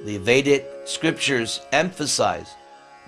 The Vedic scriptures emphasize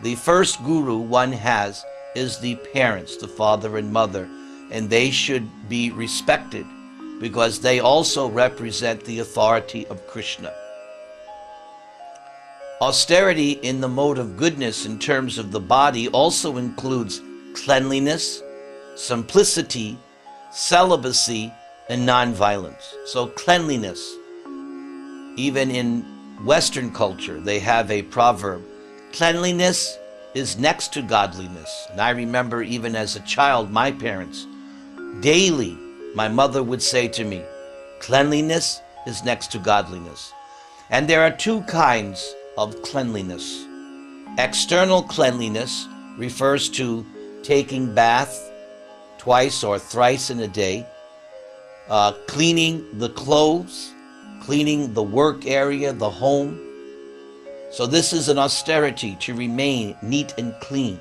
the first guru one has is the parents, the father and mother, and they should be respected because they also represent the authority of Krishna. Austerity in the mode of goodness in terms of the body also includes cleanliness, simplicity, celibacy, and non-violence. So cleanliness, even in Western culture, they have a proverb, cleanliness is next to godliness. And I remember even as a child, my parents, daily, my mother would say to me, cleanliness is next to godliness. And there are two kinds of cleanliness. External cleanliness refers to taking bath twice or thrice in a day, cleaning the clothes, cleaning the work area, the home. So this is an austerity to remain neat and clean.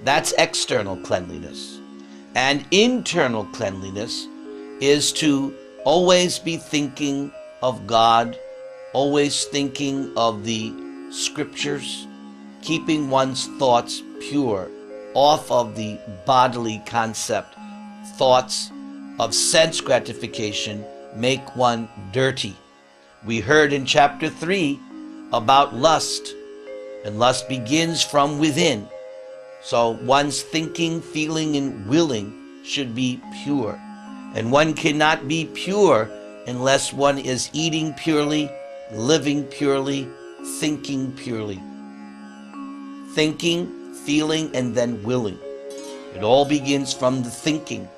That's external cleanliness. And internal cleanliness is to always be thinking of God, always thinking of the scriptures, keeping one's thoughts pure, off of the bodily concept. Thoughts of sense gratification make one dirty. We heard in chapter 3 about lust, and lust begins from within. So one's thinking, feeling, and willing should be pure. And one cannot be pure unless one is eating purely, living purely, thinking purely. Thinking, feeling, and then willing. It all begins from the thinking.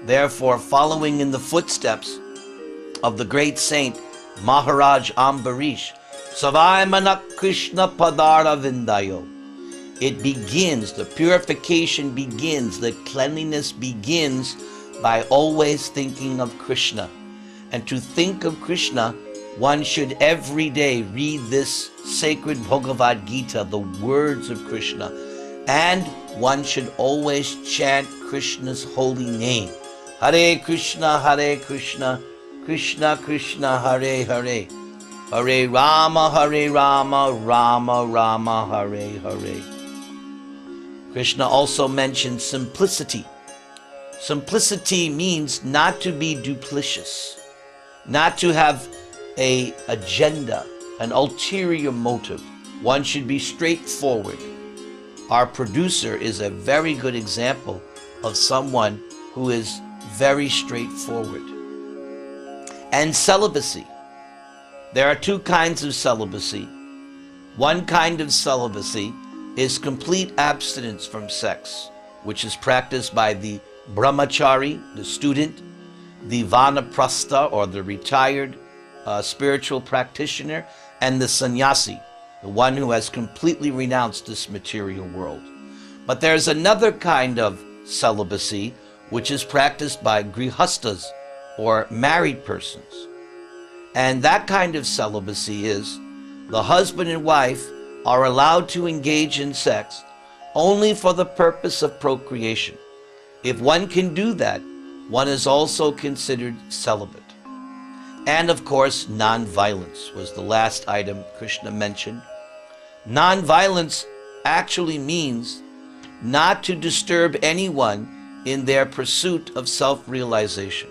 Therefore, following in the footsteps of the great saint Maharaj Ambarish, Savai Manak Krishna Padara Vindayo. It begins, the purification begins, the cleanliness begins by always thinking of Krishna. And to think of Krishna, one should every day read this sacred Bhagavad Gita, the words of Krishna. And one should always chant Krishna's holy name. Hare Krishna, Krishna Krishna, Hare Hare. Hare Rama, Rama Rama, Hare Hare. Krishna also mentioned simplicity. Simplicity means not to be duplicitous, not to have an agenda, an ulterior motive. One should be straightforward. Our producer is a very good example of someone who is very straightforward. And celibacy. There are two kinds of celibacy. One kind of celibacy is complete abstinence from sex, which is practiced by the brahmachari, the student, the vanaprastha, or the retired spiritual practitioner, and the sannyasi, the one who has completely renounced this material world. But there's another kind of celibacy which is practiced by grihastas, or married persons. And that kind of celibacy is the husband and wife are allowed to engage in sex only for the purpose of procreation. If one can do that, one is also considered celibate. And of course, non-violence was the last item Krishna mentioned. Non-violence actually means not to disturb anyone in their pursuit of self-realization.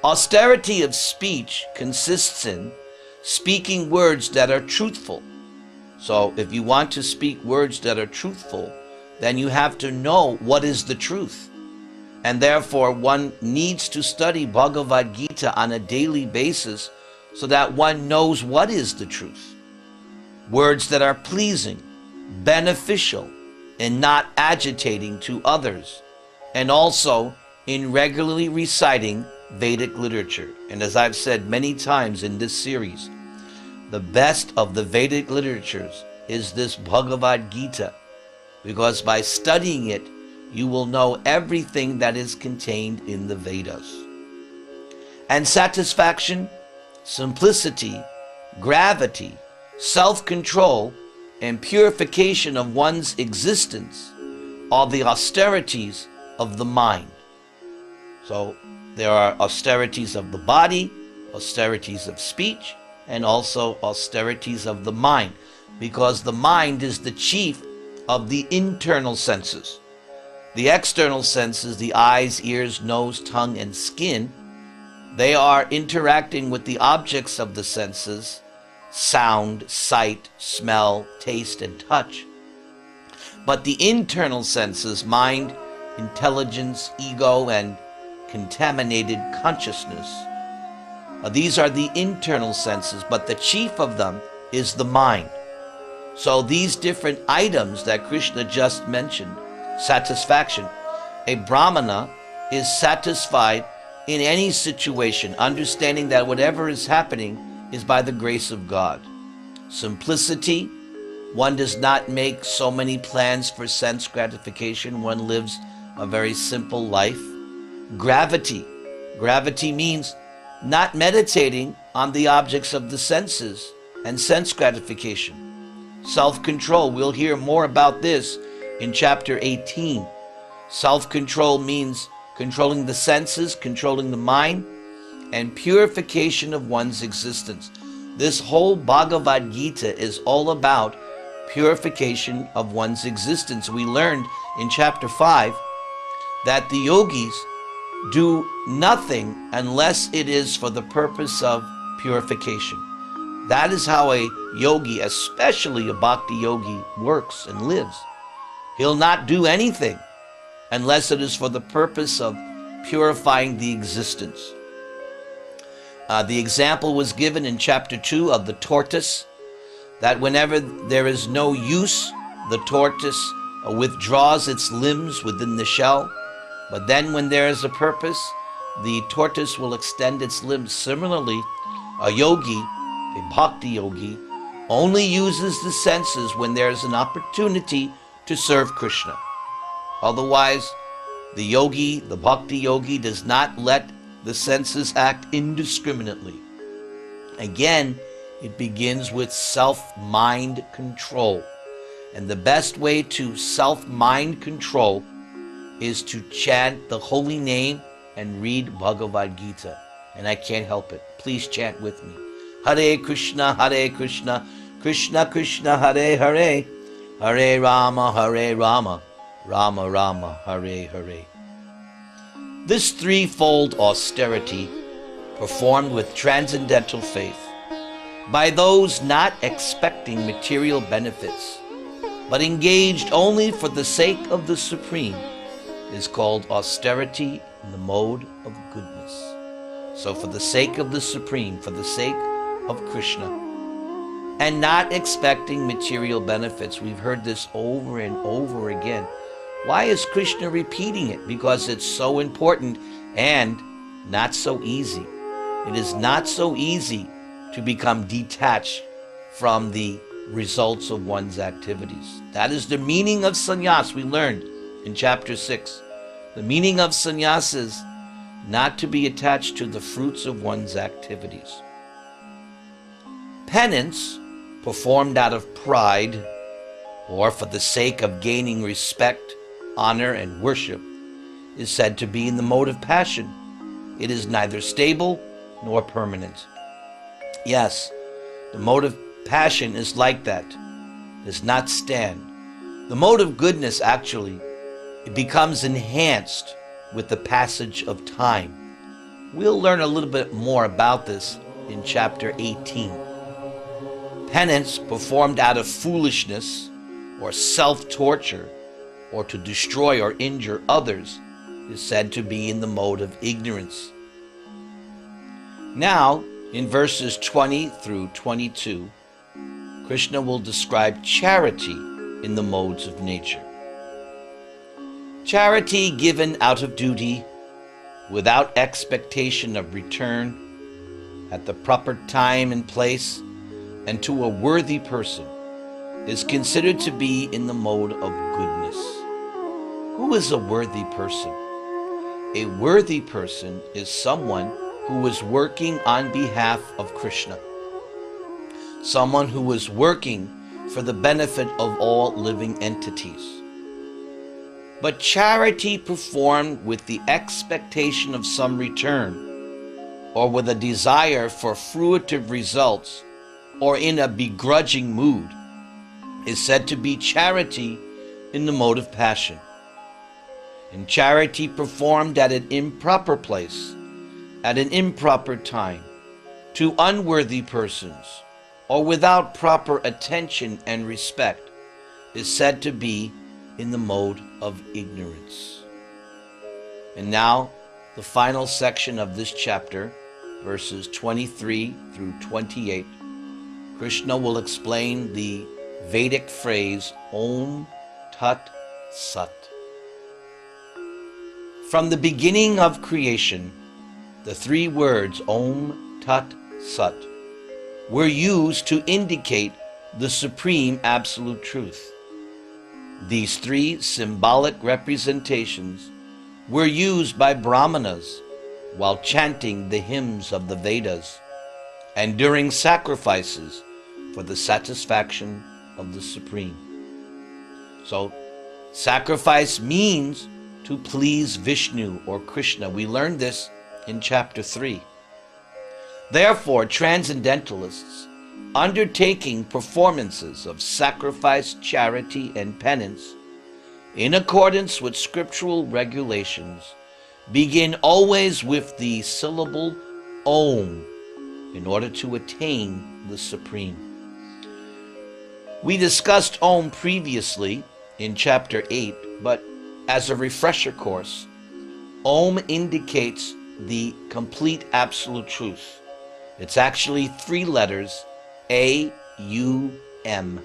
Austerity of speech consists in speaking words that are truthful. So if you want to speak words that are truthful, then you have to know what is the truth. And therefore one needs to study Bhagavad Gita on a daily basis so that one knows what is the truth. Words that are pleasing, beneficial, and not agitating to others. And also in regularly reciting Vedic literature. And as I've said many times in this series, the best of the Vedic literatures is this Bhagavad Gita, because by studying it, you will know everything that is contained in the Vedas. And satisfaction, simplicity, gravity, self-control, and purification of one's existence are the austerities of the mind. So there are austerities of the body, austerities of speech, and also austerities of the mind, because the mind is the chief of the internal senses. The external senses, the eyes, ears, nose, tongue, and skin, they are interacting with the objects of the senses: sound, sight, smell, taste, and touch. But the internal senses, mind, intelligence, ego, and contaminated consciousness, these are the internal senses, but the chief of them is the mind. So these different items that Krishna just mentioned, satisfaction, a Brahmana is satisfied in any situation, understanding that whatever is happening is by the grace of God. Simplicity, one does not make so many plans for sense gratification, one lives a very simple life. Gravity, gravity means not meditating on the objects of the senses and sense gratification. Self-control, we'll hear more about this in chapter 18. Self-control means controlling the senses, controlling the mind, and purification of one's existence. This whole Bhagavad Gita is all about purification of one's existence. We learned in chapter 5 that the yogis do nothing unless it is for the purpose of purification. That is how a yogi, especially a bhakti yogi, works and lives. He'll not do anything unless it is for the purpose of purifying the existence. The example was given in chapter 2 of the tortoise, that whenever there is no use, the tortoise withdraws its limbs within the shell. But then when there is a purpose, the tortoise will extend its limbs. Similarly, a yogi, a bhakti yogi, only uses the senses when there is an opportunity to serve Krishna. Otherwise, the yogi, the bhakti yogi, does not let the senses act indiscriminately. Again, it begins with self-mind control. And the best way to self-mind control is to chant the holy name and read Bhagavad Gita. And I can't help it. Please chant with me. Hare Krishna, Krishna Krishna, Hare Hare, Hare Rama, Rama Rama, Hare Hare. This threefold austerity, performed with transcendental faith, by those not expecting material benefits, but engaged only for the sake of the Supreme, is called austerity in the mode of goodness. So for the sake of the Supreme, for the sake of Krishna, and not expecting material benefits. We've heard this over and over again. Why is Krishna repeating it? Because it's so important and not so easy. It is not so easy to become detached from the results of one's activities. That is the meaning of sannyas we learned in chapter 6. The meaning of sannyas is not to be attached to the fruits of one's activities. Penance, performed out of pride or for the sake of gaining respect, honor, and worship, is said to be in the mode of passion. It is neither stable nor permanent. Yes, the mode of passion is like that. It does not stand. The mode of goodness, actually, it becomes enhanced with the passage of time. We'll learn a little bit more about this in chapter 18. Penance, performed out of foolishness or self-torture or to destroy or injure others, is said to be in the mode of ignorance. Now, in verses 20 through 22, Krishna will describe charity in the modes of nature. Charity given out of duty, without expectation of return, at the proper time and place, and to a worthy person, is considered to be in the mode of goodness. Who is a worthy person? A worthy person is someone who is working on behalf of Krishna. Someone who is working for the benefit of all living entities. But charity performed with the expectation of some return or with a desire for fruitive results, or in a begrudging mood, is said to be charity in the mode of passion. And charity performed at an improper place, at an improper time, to unworthy persons, or without proper attention and respect, is said to be in the mode of ignorance. And now, the final section of this chapter, verses 23 through 28, Krishna will explain the Vedic phrase Om Tat Sat. From the beginning of creation, the three words Om Tat Sat were used to indicate the supreme absolute truth. These three symbolic representations were used by Brahmanas while chanting the hymns of the Vedas and during sacrifices for the satisfaction of the Supreme. So, sacrifice means to please Vishnu or Krishna. We learned this in chapter 3. Therefore, transcendentalists undertaking performances of sacrifice, charity, and penance in accordance with scriptural regulations begin always with the syllable Om in order to attain the Supreme. We discussed Om previously in chapter 8, but as a refresher course, Om indicates the complete absolute truth. It's actually three letters, A-U-M.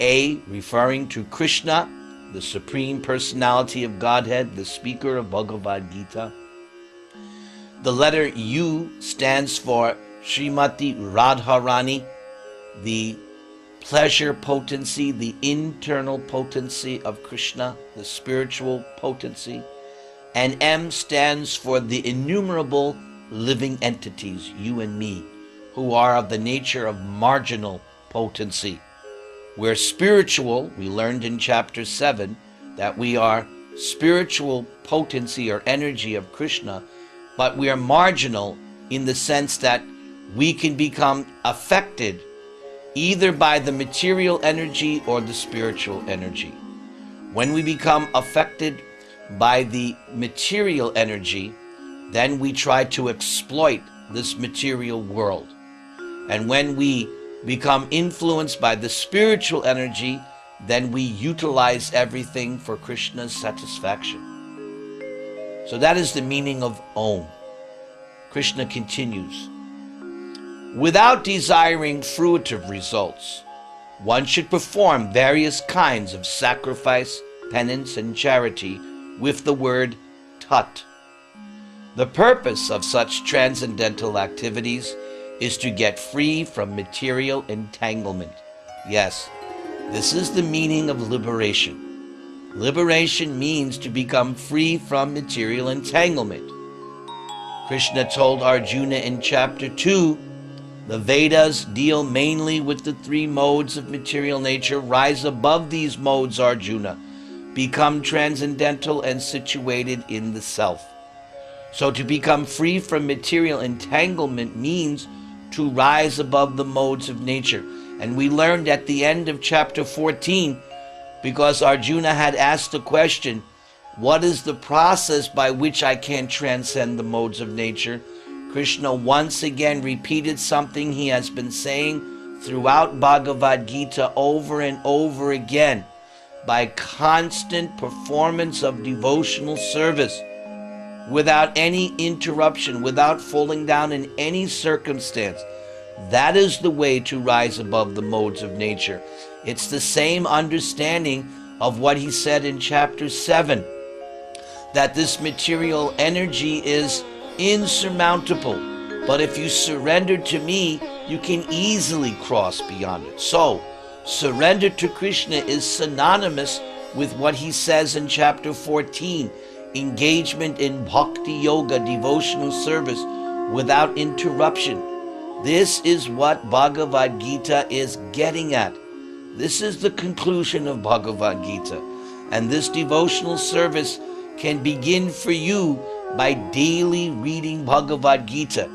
A referring to Krishna, the Supreme Personality of Godhead, the speaker of Bhagavad Gita. The letter U stands for Srimati Radharani, the pleasure potency, the internal potency of Krishna, the spiritual potency. And M stands for the innumerable living entities, you and me, who are of the nature of marginal potency. We're spiritual, we learned in chapter 7 that we are spiritual potency or energy of Krishna, but we are marginal in the sense that we can become affected either by the material energy or the spiritual energy. When we become affected by the material energy, then we try to exploit this material world. And when we become influenced by the spiritual energy, then we utilize everything for Krishna's satisfaction. So that is the meaning of Om. Krishna continues, without desiring fruitive results, one should perform various kinds of sacrifice, penance, and charity with the word Tat. The purpose of such transcendental activities is to get free from material entanglement. Yes, this is the meaning of liberation. Liberation means to become free from material entanglement. Krishna told Arjuna in chapter 2, the Vedas deal mainly with the three modes of material nature. Rise above these modes, Arjuna. Become transcendental and situated in the self. So to become free from material entanglement means to rise above the modes of nature. And we learned at the end of chapter 14, because Arjuna had asked the question, what is the process by which I can transcend the modes of nature? Krishna once again repeated something he has been saying throughout Bhagavad Gita over and over again. By constant performance of devotional service, without any interruption, without falling down in any circumstance. That is the way to rise above the modes of nature. It's the same understanding of what he said in chapter 7, that this material energy is insurmountable, but if you surrender to me, you can easily cross beyond it. So, surrender to Krishna is synonymous with what he says in chapter 14, engagement in bhakti yoga, devotional service, without interruption. This is what Bhagavad Gita is getting at. This is the conclusion of Bhagavad Gita. And this devotional service can begin for you by daily reading Bhagavad Gita.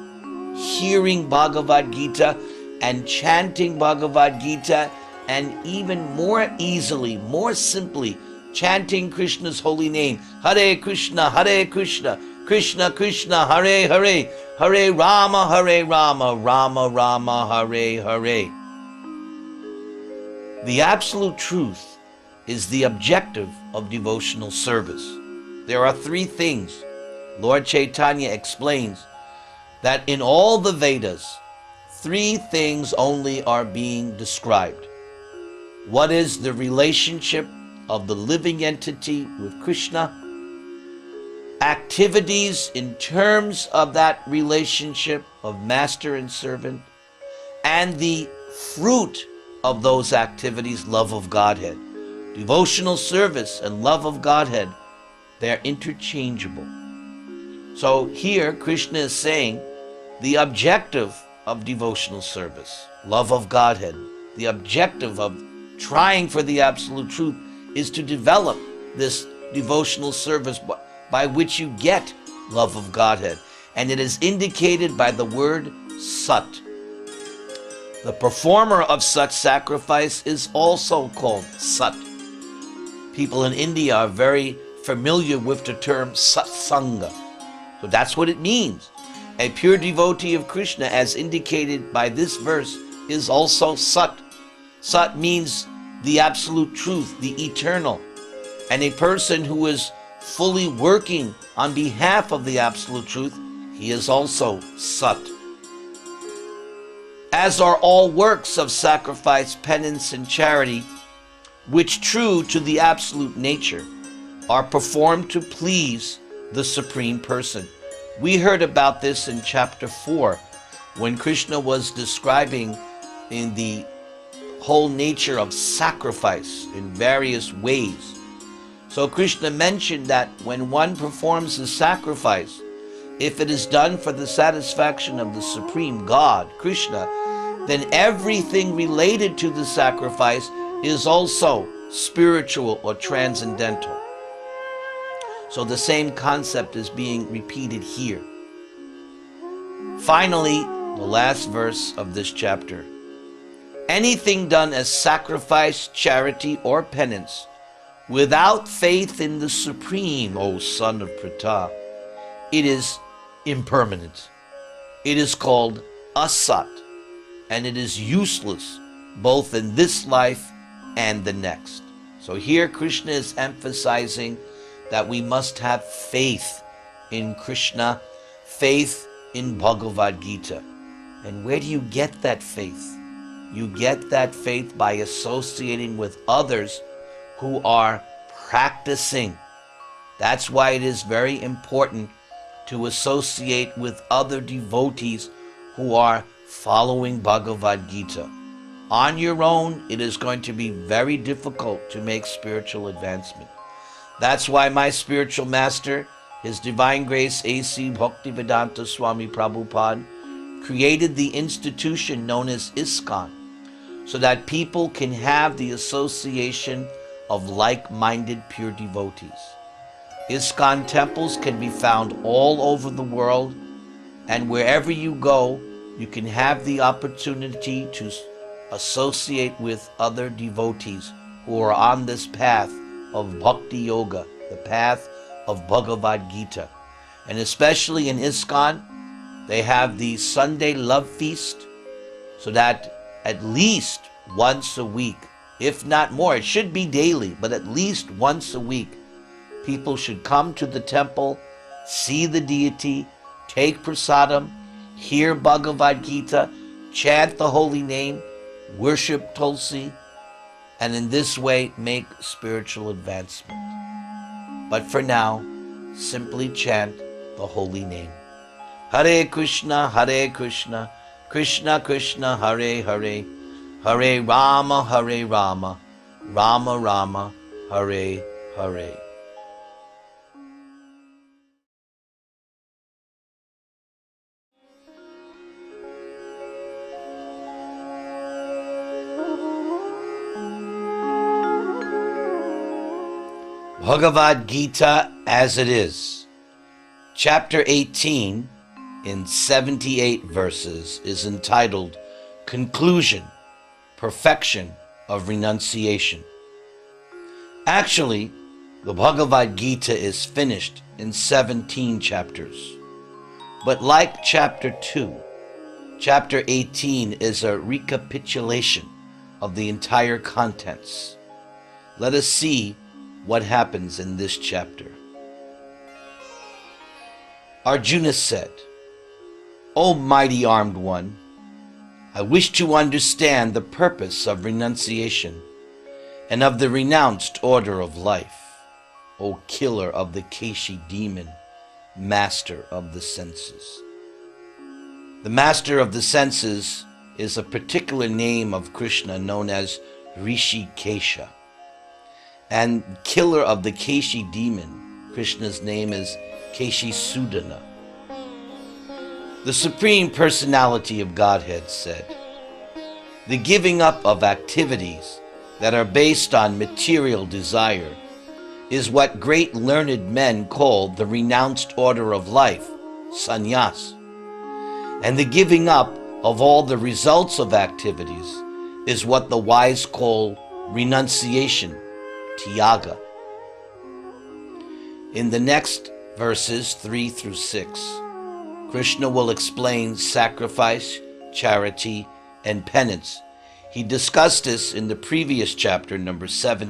hearing Bhagavad Gita and chanting Bhagavad Gita, and even more easily, more simply, chanting Krishna's holy name. Hare Krishna, Krishna Krishna, Hare Hare, Hare Rama, Rama Rama, Hare Hare. The absolute truth is the objective of devotional service. There are three things. Lord Chaitanya explains that in all the Vedas, three things only are being described. What is the relationship of the living entity with Krishna? Activities in terms of that relationship of master and servant, and the fruit of those activities, love of Godhead. Devotional service and love of Godhead, they're interchangeable. So here Krishna is saying the objective of devotional service, love of Godhead, the objective of trying for the absolute truth is to develop this devotional service by which you get love of Godhead. And it is indicated by the word sat. The performer of such sacrifice is also called sat. People in India are very familiar with the term satsanga. So that's what it means. A pure devotee of Krishna, as indicated by this verse, is also sat. Sat means the absolute truth, the eternal. And a person who is fully working on behalf of the absolute truth, he is also sat. As are all works of sacrifice, penance, and charity, which true to the absolute nature, are performed to please the Supreme Person. We heard about this in chapter 4, when Krishna was describing in the whole nature of sacrifice in various ways. So Krishna mentioned that when one performs a sacrifice, if it is done for the satisfaction of the Supreme God, Krishna, then everything related to the sacrifice is also spiritual or transcendental. So the same concept is being repeated here. Finally, the last verse of this chapter. Anything done as sacrifice, charity, or penance without faith in the Supreme, O son of Pritha, it is impermanent. It is called asat, and it is useless both in this life and the next. So here Krishna is emphasizing that we must have faith in Krishna, faith in Bhagavad Gita. And where do you get that faith? You get that faith by associating with others who are practicing. That's why it is very important to associate with other devotees who are following Bhagavad Gita. On your own, it is going to be very difficult to make spiritual advancement. That's why my spiritual master, His Divine Grace A.C. Bhaktivedanta Swami Prabhupada, created the institution known as ISKCON, so that people can have the association of like-minded pure devotees. ISKCON temples can be found all over the world, and wherever you go, you can have the opportunity to associate with other devotees who are on this path of Bhakti Yoga, the path of Bhagavad Gita. And especially in ISKCON, they have the Sunday Love Feast, so that at least once a week, if not more, it should be daily, but at least once a week, people should come to the temple, see the deity, take prasadam, hear Bhagavad Gita, chant the holy name, worship Tulsi, and in this way make spiritual advancement. But for now, simply chant the holy name. Hare Krishna, Krishna Krishna, Hare Hare, Hare Rama, Rama Rama, Hare Hare. Bhagavad Gita as it is. Chapter 18, in 78 verses is entitled Conclusion, Perfection of Renunciation. Actually, the Bhagavad Gita is finished in 17 chapters. But like chapter 2, chapter 18 is a recapitulation of the entire contents. Let us see what happens in this chapter. Arjuna said, "O mighty armed one, I wish to understand the purpose of renunciation and of the renounced order of life, O killer of the Keshi demon, master of the senses." The master of the senses is a particular name of Krishna known as Rishikesha. And killer of the Keshi demon, Krishna's name is Keshisudana. The Supreme Personality of Godhead said, "The giving up of activities that are based on material desire is what great learned men call the renounced order of life, sannyas. And the giving up of all the results of activities is what the wise call renunciation, tyaga." In the next verses 3 through 6, Krishna will explain sacrifice, charity, and penance. He discussed this in the previous chapter, number 17.